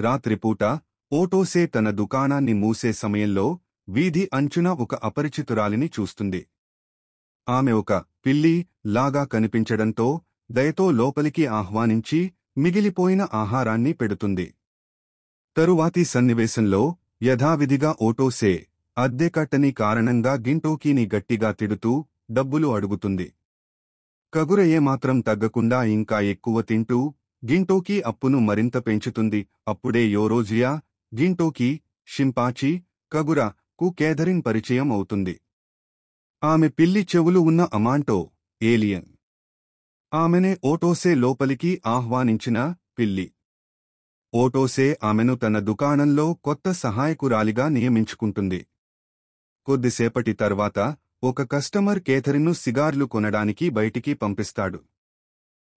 రాత్రిపూట ఓటోసే తన దుకాణాన్ని మూసే సమయంలో వీధి అంచున ఒక అపరిచితురాలిని చూస్తుంది. ఆమె ఒక పిల్లి లాగా కనిపించడంతో దయతో లోపలికి ఆహ్వానించి మిగిలిపోయిన ఆహారాన్ని పెడుతుంది. తరువాతి సన్నివేశంలో యథావిధిగా ఓటోసే అద్దె కట్టని కారణంగా గింటోకీని గట్టిగా తిడుతూ డబ్బులు అడుగుతుంది. కగుర ఏమాత్రం తగ్గకుండా ఇంకా ఎక్కువ తింటూ గింటోకీ అప్పును మరింత పెంచుతుంది. అప్పుడే యోరోజియా, గింటోకీ, షింపాంజీ, కగుర కు కేథరిన్ పరిచయం అవుతుంది. ఆమె పిల్లి చెవులు ఉన్న అమాంటో ఏలియన్. ఆమెనే ఓటోసే లోపలికి ఆహ్వానించిన పిల్లి. ఓటోసే ఆమెను తన దుకాణంలో కొత్త సహాయకురాలిగా నియమించుకుంటుంది. కొద్దిసేపటి తర్వాత ఒక కస్టమర్ కేథరిన్ను సిగార్లు కొనడానికి బయటికి పంపిస్తాడు.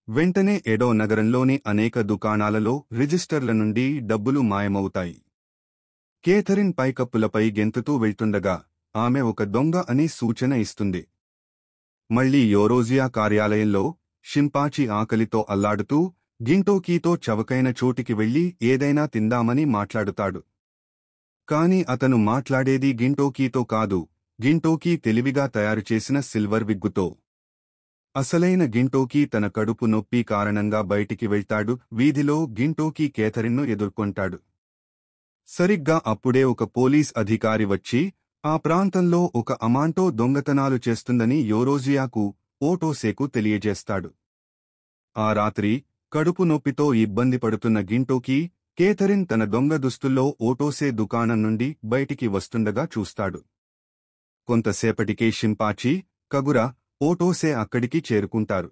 వెంటనే ఎడో నగరంలోని అనేక దుకాణాలలో రిజిస్టర్ల నుండి డబ్బులు మాయమవుతాయి. కేథరిన్ పైకప్పులపై గెంతుతూ వెళ్తుండగా ఆమె ఒక దొంగ అని సూచన ఇస్తుంది. మళ్లీ యోరోజియా కార్యాలయంలో షింపాంజీ ఆకలితో అల్లాడుతూ గింటోకీతో చవకైన చోటికి వెళ్లి ఏదైనా తిందామని మాట్లాడుతాడు. కాని అతను మాట్లాడేది గింటోకీతో కాదు, గింటోకీ తెలివిగా తయారుచేసిన సిల్వర్ విగ్గుతో. అసలైన గింటోకీ తన కడుపు నొప్పి కారణంగా బయటికి వెళ్తాడు. వీధిలో గింటోకీ కేథరిన్ను ఎదుర్కొంటాడు. సరిగ్గా అప్పుడే ఒక పోలీస్ అధికారి వచ్చి ఆ ప్రాంతంలో ఒక అమాంటో దొంగతనాలు చేస్తుందని యోరోజియాకు, ఓటోసేకు తెలియజేస్తాడు. ఆ రాత్రి కడుపు నొప్పితో ఇబ్బంది పడుతున్న గింటోకీ, కేథరిన్ తన దొంగ దుస్తుల్లో ఓటోసే దుకాణం నుండి బయటికి వస్తుండగా చూస్తాడు. కొంతసేపటికే షింపాంజీ, కగుర, ఓటోసే అక్కడికి చేరుకుంటారు.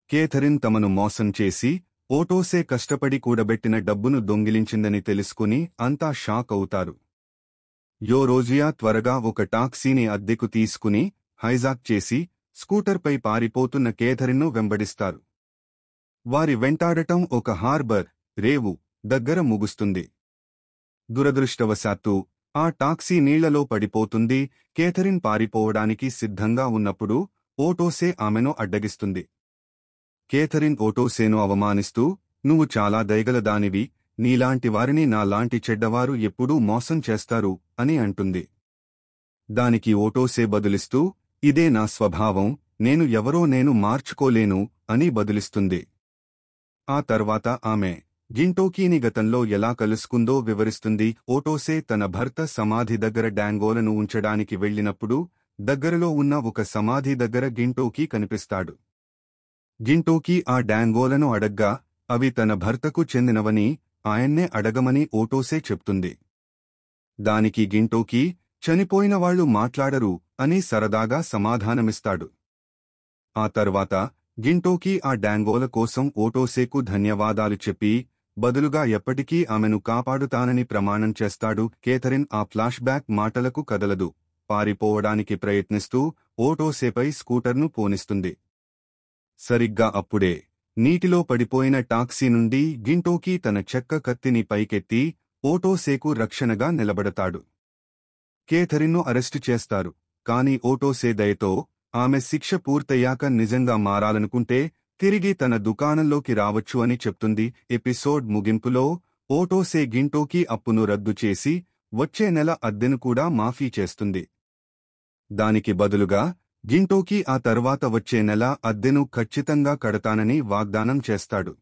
కేథరిన్ తమను మోసం చేసి ఓటోసే కష్టపడి కూడబెట్టిన డబ్బును దొంగిలించిందని తెలుసుకుని అంతా షాక్ అవుతారు. యోరోజియా త్వరగా ఒక టాక్సీని అద్దెకు తీసుకుని హైజాక్ చేసి స్కూటర్పై పారిపోతున్న కేథరిన్ను వెంబడిస్తారు. వారి వెంటాడటం ఒక హార్బర్, రేవు దగ్గర ముగుస్తుంది. దురదృష్టవశాత్తు ఆ టాక్సీ నీళ్లలో పడిపోతుంది. కేథరిన్ పారిపోవడానికి సిద్ధంగా ఉన్నప్పుడు ఓటోసే ఆమెను అడ్డగిస్తుంది. కేథరిన్ ఓటోసేను అవమానిస్తూ, "నువ్వు చాలా దయగలదానివి, నీలాంటి వారిని నాలాంటి చెడ్డవారు ఎప్పుడూ మోసం చేస్తారు" అని అంటుంది. దానికి ఓటోసే బదులిస్తూ, "ఇదే నా స్వభావం, నేను మార్చుకోలేను" అని బదులిస్తుంది. ఆ తర్వాత ఆమె గింటోకీని గతంలో ఎలా కలుసుకుందో వివరిస్తుంది. ఓటోసే తన భర్త సమాధి దగ్గర డాంగోలను ఉంచడానికి వెళ్లినప్పుడు దగ్గరలో ఉన్న ఒక సమాధి దగ్గర గింటోకీ కనిపిస్తాడు. గింటోకీ ఆ డాంగోలను అడగ్గా అవి తన భర్తకు చెందినవని, ఆయన్నే అడగమని ఓటోసే చెప్తుంది. దానికి గింటోకీ, "చనిపోయినవాళ్లు మాట్లాడరు" అని సరదాగా సమాధానమిస్తాడు. ఆ తర్వాత గింటోకీ ఆ డాంగోల కోసం ఓటోసేకు ధన్యవాదాలు చెప్పి బదులుగా ఎప్పటికీ ఆమెను కాపాడుతానని ప్రమాణం చేస్తాడు. కేథరిన్ ఆ ఫ్లాష్ బ్యాక్ మాటలకు కదలదు. పారిపోవడానికి ప్రయత్నిస్తూ ఓటోసేపై స్కూటర్ను పోనిస్తుంది. సరిగ్గా అప్పుడే నీటిలో పడిపోయిన టాక్సీ నుండి గింటోకీ తన చెక్క కత్తిని పైకెత్తి ఓటోసేకు రక్షణగా నిలబడతాడు. కేథరిన్ను అరెస్టు చేస్తారు. కాని ఓటోసే దయతో ఆమె శిక్ష పూర్తయ్యాక నిజంగా మారాలనుకుంటే తిరిగి తన దుకాణంలోకి రావచ్చు అని చెప్తుంది. ఎపిసోడ్ ముగింపులో ఓటోసే గింటోకీ అప్పును రద్దు చేసి వచ్చే నెల అద్దెను కూడా మాఫీ చేస్తుంది. దానికి బదులుగా గింటోకీ ఆ తర్వాత వచ్చే నెల అద్దెను ఖచ్చితంగా కడతానని వాగ్దానం చేస్తాడు.